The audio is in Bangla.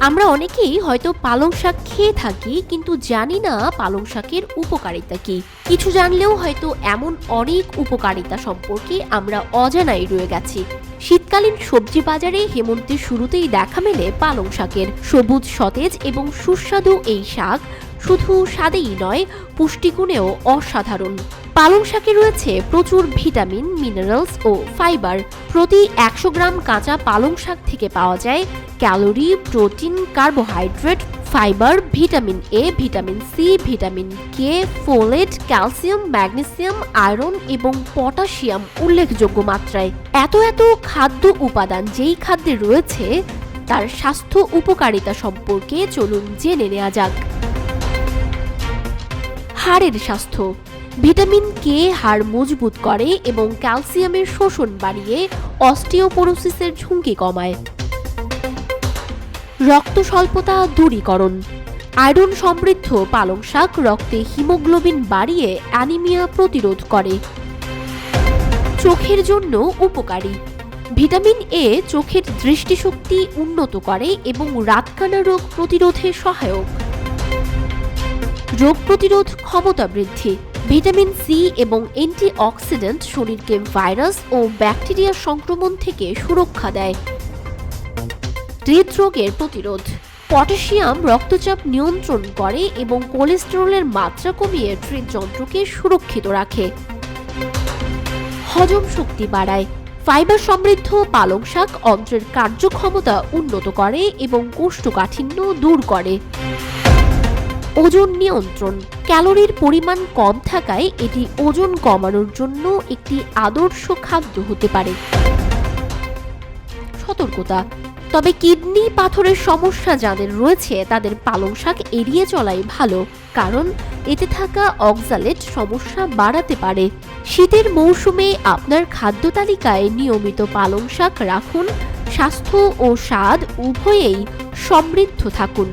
আমরা অনেকেই হয়তো পালং শাক খেয়ে থাকি, কিন্তু জানি না পালং শাকের উপকারিতা কি। কিছু জানলেও হয়তো এমন অনেক উপকারিতা সম্পর্কে আমরা অজানাই রয়ে গেছি। শীতকালীন সবজি বাজারে হেমন্তের শুরুতেই দেখা মেলে পালং শাকের। সবুজ, সতেজ এবং সুস্বাদু এই শাক শুধু স্বাদেই নয়, পুষ্টিগুণেও অসাধারণ। পালং শাকে রয়েছে প্রচুর ভিটামিন, মিনারেলস ও ফাইবার। প্রতি 100 গ্রাম কাঁচা পালং শাক থেকে পাওয়া যায় calorie, protein, carbohydrate, fibre, vitamin A, vitamin C, vitamin K, folate, calcium, magnesium, iron এবং পটাশিয়াম উল্লেখযোগ্য মাত্রায়। এত খাদ্য উপাদান যেই খাদ্যে রয়েছে তার স্বাস্থ্য উপকারিতা সম্পর্কে চলুন জেনে নেওয়া যাক। হাড়ের স্বাস্থ্য। ভিটামিন কে হাড় মজবুত করে এবং ক্যালসিয়ামের শোষণ বাড়িয়ে অস্টিওপোরোসিসের ঝুঁকি কমায়। রক্ত স্বল্পতা দূরীকরণ। আয়রন সমৃদ্ধ পালং শাক রক্তে হিমোগ্লোবিন বাড়িয়ে অ্যানিমিয়া প্রতিরোধ করে। চোখের জন্য উপকারী। ভিটামিন এ চোখের দৃষ্টিশক্তি উন্নত করে এবং রাতকানা রোগ প্রতিরোধে সহায়ক। রোগ প্রতিরোধ ক্ষমতা বৃদ্ধি। ভিটামিন সি এবং অ্যান্টিঅক্সিডেন্ট শরীরকে ভাইরাস ও ব্যাকটেরিয়া সংক্রমণ থেকে সুরক্ষা দেয়। হৃদরোগের প্রতিরোধ। পটাশিয়াম রক্তচাপ নিয়ন্ত্রণ করে এবং কোলেস্টেরলের মাত্রা কমিয়ে হৃদযন্ত্রকে সুরক্ষিত রাখে। হজম শক্তি বাড়ায়। ফাইবার সমৃদ্ধ পালং শাক অন্ত্রের কার্যক্ষমতা উন্নত করে এবং কোষ্ঠকাঠিন্য দূর করে। ওজন নিয়ন্ত্রণ। ক্যালোরির পরিমাণ কম থাকায় এটি ওজন কমানোর জন্য একটি আদর্শ খাদ্য হতে পারে। সতর্কতা। তবে কিডনি পাথরের সমস্যা যাদের রয়েছে তাদের পালং শাক এড়িয়ে চলাই ভালো, কারণ এতে থাকা অক্সালেট সমস্যা বাড়াতে পারে। শীতের মৌসুমে আপনার খাদ্য তালিকায় নিয়মিত পালং শাক রাখুন। স্বাস্থ্য ও স্বাদ উভয়েই সমৃদ্ধ থাকুন।